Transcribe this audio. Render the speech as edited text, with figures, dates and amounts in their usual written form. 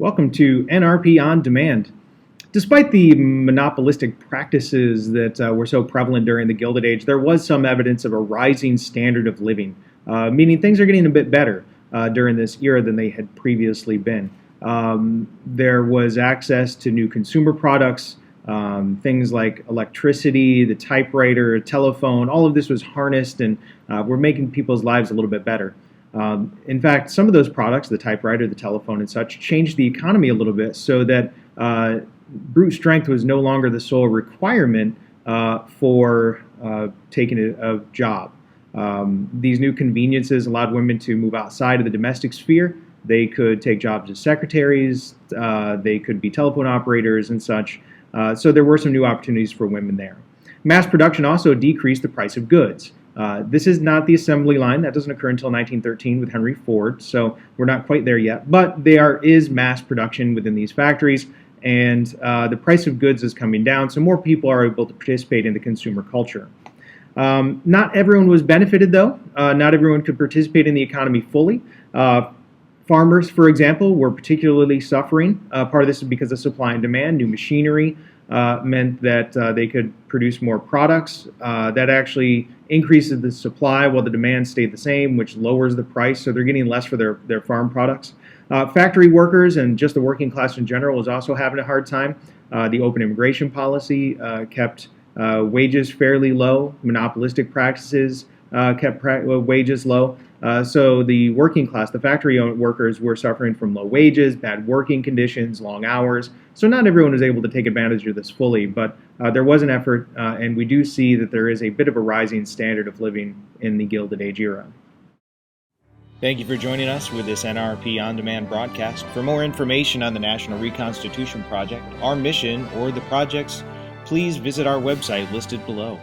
Welcome to NRP On Demand. Despite the monopolistic practices that were so prevalent during the Gilded Age, there was some evidence of a rising standard of living, meaning things are getting a bit better during this era than they had previously been. There was access to new consumer products, things like electricity, the typewriter, telephone. All of this was harnessed and were making people's lives a little bit better. In fact, some of those products, the typewriter, the telephone, and such, changed the economy a little bit so that brute strength was no longer the sole requirement for taking a job. These new conveniences allowed women to move outside of the domestic sphere. They could take jobs as secretaries, they could be telephone operators and such. So there were some new opportunities for women there. Mass production also decreased the price of goods. This is not the assembly line. That doesn't occur until 1913 with Henry Ford, so we're not quite there yet. But there is mass production within these factories, and the price of goods is coming down, so more people are able to participate in the consumer culture. Not everyone was benefited, though. Not everyone could participate in the economy fully. Farmers, for example, were particularly suffering. Part of this is because of supply and demand. New machinery meant that they could produce more products. That actually increases the supply while the demand stayed the same, which lowers the price, so they're getting less for their farm products. Factory workers and just the working class in general was also having a hard time. The open immigration policy kept wages fairly low. Monopolistic practices kept wages low. So the working class, the factory workers, were suffering from low wages, bad working conditions, long hours. So not everyone was able to take advantage of this fully, but there was an effort, and we do see that there is a bit of a rising standard of living in the Gilded Age era. Thank you for joining us with this NRP On Demand broadcast. For more information on the National Reconstitution Project, our mission, or the projects, please visit our website listed below.